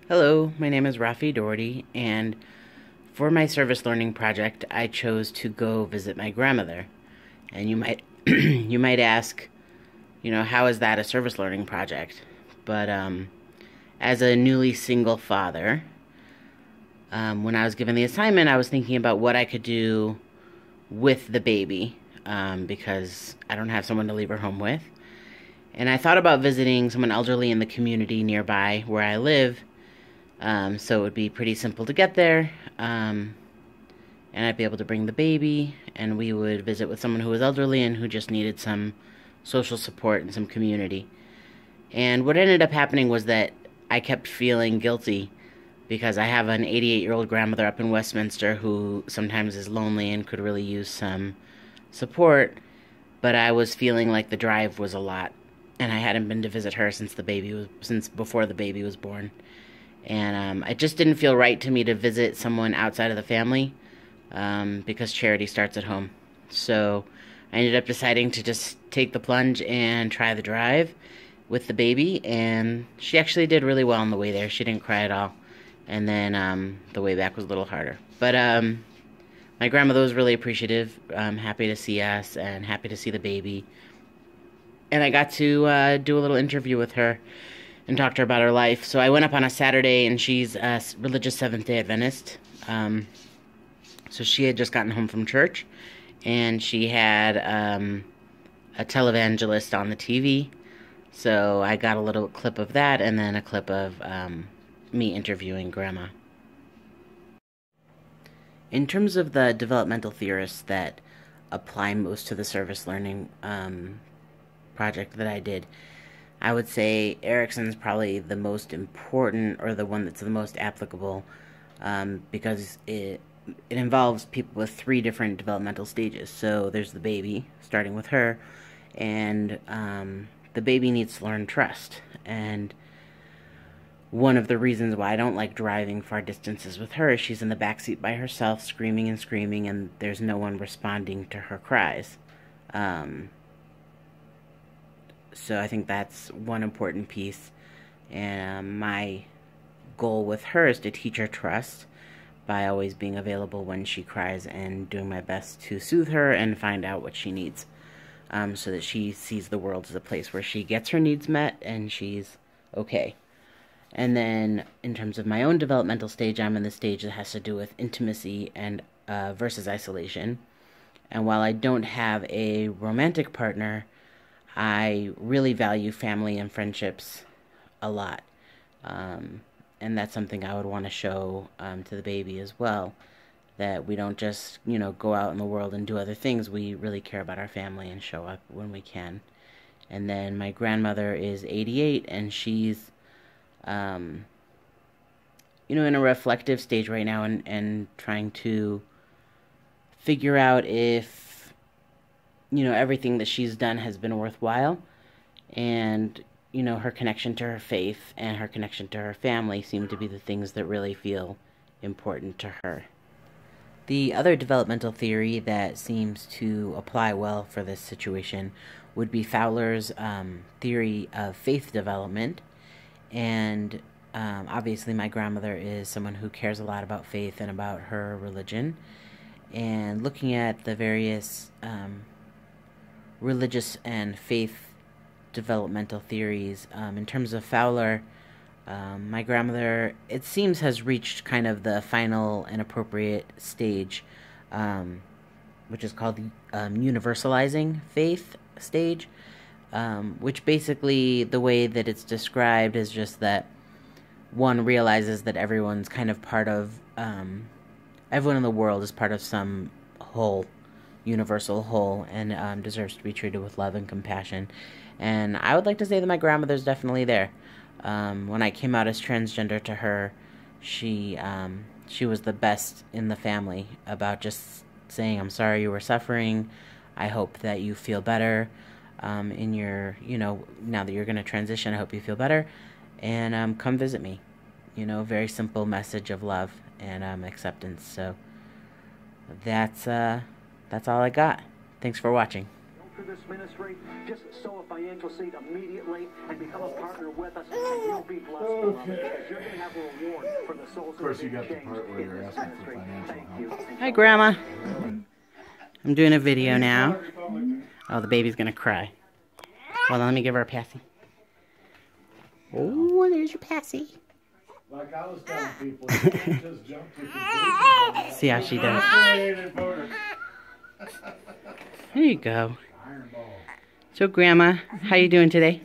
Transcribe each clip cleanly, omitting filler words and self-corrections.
Hello, my name is Rafi Doherty, and for my service learning project, I chose to go visit my grandmother. And you might you might ask, how is that a service learning project? But as a newly single father, when I was given the assignment, I was thinking about what I could do with the baby because I don't have someone to leave her home with. And I thought about visiting someone elderly in the community nearby where I live. So it would be pretty simple to get there, and I'd be able to bring the baby, and we would visit with someone who was elderly and who just needed some social support and some community. And what ended up happening was that I kept feeling guilty because I have an 88-year-old grandmother up in Westminster who sometimes is lonely and could really use some support, but I was feeling like the drive was a lot, and I hadn't been to visit her since before the baby was born. And it just didn't feel right to me to visit someone outside of the family because charity starts at home. So I ended up deciding to just take the plunge and try the drive with the baby. And she actually did really well on the way there. She didn't cry at all. And then the way back was a little harder. But my grandmother was really appreciative, happy to see us and happy to see the baby. And I got to do a little interview with her and talk to her about her life. So I went up on a Saturday, and she's a religious Seventh-day Adventist. So she had just gotten home from church, and she had a televangelist on the TV. So I got a little clip of that, and then a clip of me interviewing Grandma. In terms of the developmental theorists that apply most to the service learning project that I did, I would say Erickson's probably the most important, or the one that's the most applicable, because it involves people with 3 different developmental stages. So there's the baby, starting with her, and the baby needs to learn trust. And one of the reasons why I don't like driving far distances with her is she's in the backseat by herself, screaming and screaming, and there's no one responding to her cries. So I think that's one important piece. And my goal with her is to teach her trust by always being available when she cries and doing my best to soothe her and find out what she needs, so that she sees the world as a place where she gets her needs met and she's okay. And then in terms of my own developmental stage, I'm in the stage that has to do with intimacy and versus isolation. And while I don't have a romantic partner, I really value family and friendships a lot. And that's something I would want to show to the baby as well. That we don't just, go out in the world and do other things. We really care about our family and show up when we can. And then my grandmother is 88, and she's, in a reflective stage right now, and trying to figure out if everything that she's done has been worthwhile. And, her connection to her faith and her connection to her family seem to be the things that really feel important to her. The other developmental theory that seems to apply well for this situation would be Fowler's theory of faith development. And obviously my grandmother is someone who cares a lot about faith and about her religion. And looking at the various religious and faith developmental theories, in terms of Fowler, my grandmother, it seems, has reached kind of the final and appropriate stage, which is called the universalizing faith stage, which basically, the way that it's described is just that one realizes that everyone's kind of part of, everyone in the world is part of some whole, universal whole, and deserves to be treated with love and compassion. And I would like to say that my grandmother's definitely there. When I came out as transgender to her, she was the best in the family about just saying, I'm sorry you were suffering. I hope that you feel better in your, now that you're going to transition, I hope you feel better. And come visit me. Very simple message of love and acceptance. So that's all I got. Thanks for watching. this ministry, just sow a financial seed immediately and become a partner with us, and you'll be blessed, beloved, because you're going to have a reward for the souls that have been changed in this ministry. Thank you. Hi, Grandma. I'm doing a video now. Oh, the baby's gonna cry. Hold on, let me give her a passy. Oh, there's your passy. Like I was telling people, you can't just jump to conclusions. See how she does. There you go. So, Grandma, how you doing today?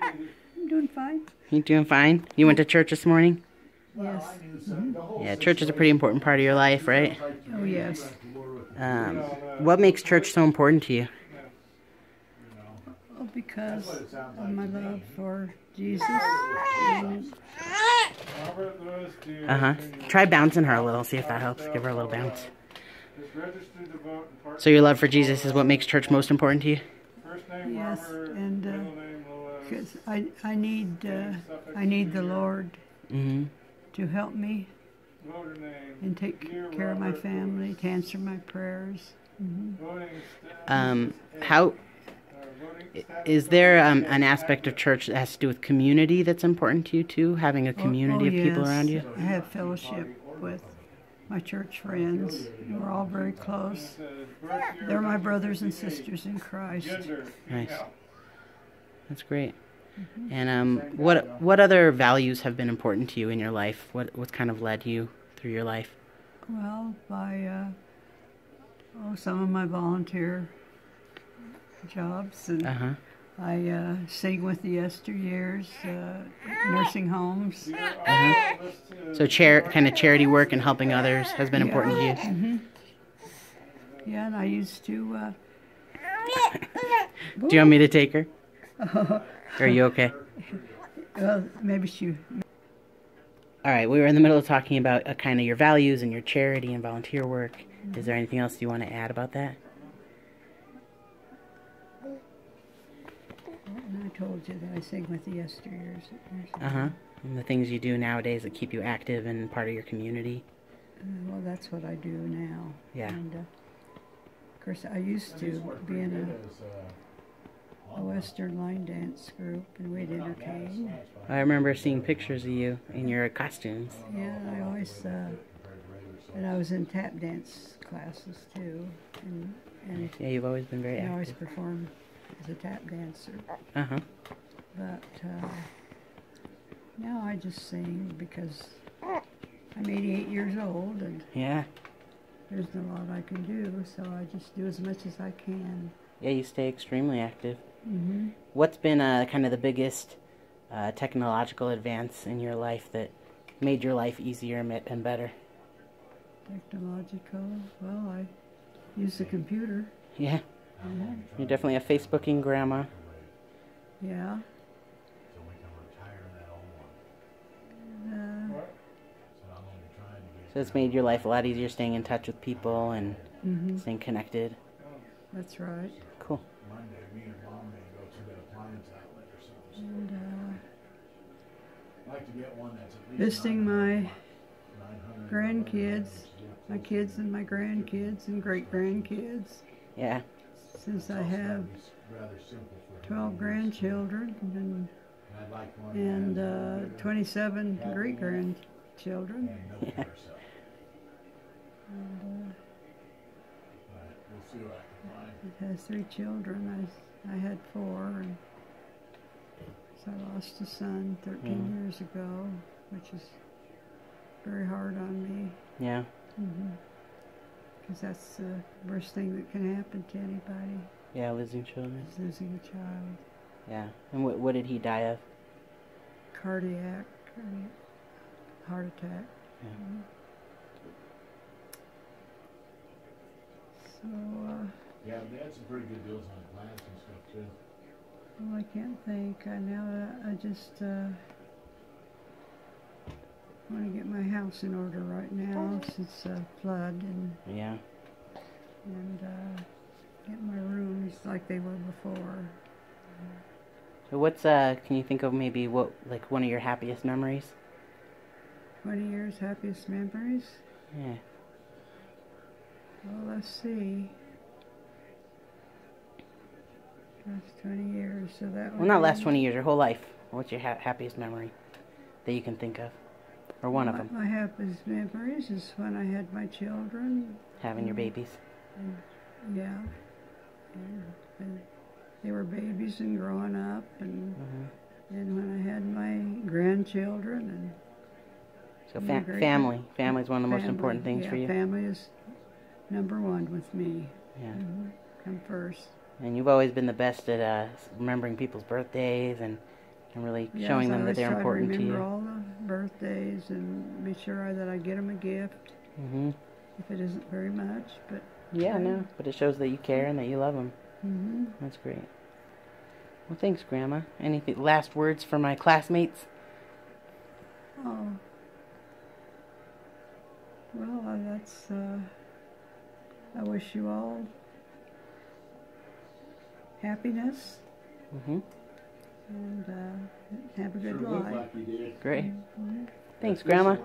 I'm doing fine. You doing fine? You went to church this morning? Yes. Yeah, church is a pretty important part of your life, right? Oh, yes. What makes church so important to you? Well, because of my love for Jesus. Try bouncing her a little, see if that helps. Give her a little bounce. So your love for Jesus is what makes church most important to you? Yes, and because I need the Lord to help me and take care of my family, to answer my prayers. How is there an aspect of church that has to do with community that's important to you too? Having a community of people around you? I have fellowship with my church friends. We're all very close. They're my brothers and sisters in Christ. Nice. That's great. And what other values have been important to you in your life? What's kind of led you through your life? Well, by some of my volunteer jobs, and I sing with the yesteryears, nursing homes. So kind of charity work and helping others has been important to you? Yeah, and I used to... Do you want me to take her? Are you okay? Well, maybe she... All right, we were in the middle of talking about kind of your values and your charity and volunteer work. Is there anything else you want to add about that? And I told you that I sing with the yesteryears. And the things you do nowadays that keep you active and part of your community. Well, that's what I do now. Yeah. And, of course, I used to be in a Western line dance group, and we'd entertain. I remember seeing pictures of you in your costumes. Yeah, I always, and I was in tap dance classes too, and Yeah, you've always been very I active. always performed as a tap dancer. But now I just sing because I'm 88 years old, and Yeah. there's not a lot I can do, so I just do as much as I can. Yeah, you stay extremely active. What's been kind of the biggest technological advance in your life that made your life easier and better? Technological, well, I use the computer. Yeah. You're definitely a Facebooking grandma. Yeah. So it's made your life a lot easier staying in touch with people and staying connected. That's right. Cool. And visiting my grandkids, my kids and my grandkids and great-grandkids. Yeah. Since I have 12 grandchildren and 27 great-grandchildren. Yeah. And, it has 3 children. I had 4, and so I lost a son 13 years ago, which is very hard on me. Yeah. Because that's the worst thing that can happen to anybody, Yeah, losing children. is losing a child. Yeah. And what did he die of? Cardiac, heart attack. Yeah. So, Yeah, they had some pretty good deals on plants and stuff too. well, I can't think. I just want to get my house in order right now since flood, and Yeah. get my rooms like they were before. So what's can you think of maybe like one of your happiest memories? 20 years happiest memories? Yeah. Well, let's see. Last 20 years, so that Well, not last 20 years, your whole life. What's your happiest memory that you can think of? Or one of them? My happiest memories is when I had my children. Having your babies. And, yeah. And they were babies and growing up, and when I had my grandchildren. And so family. Family is one of the most important things for you. Family is number one with me. Yeah. Come first. And you've always been the best at remembering people's birthdays and really showing them that they're important to you. I remember all the birthdays and be sure that I get them a gift. If it isn't very much, but yeah, no, but it shows that you care and that you love them. That's great. Well, thanks, Grandma. Any last words for my classmates? Oh, well, that's. I wish you all happiness. And have a good life. Great. Thanks, Grandma.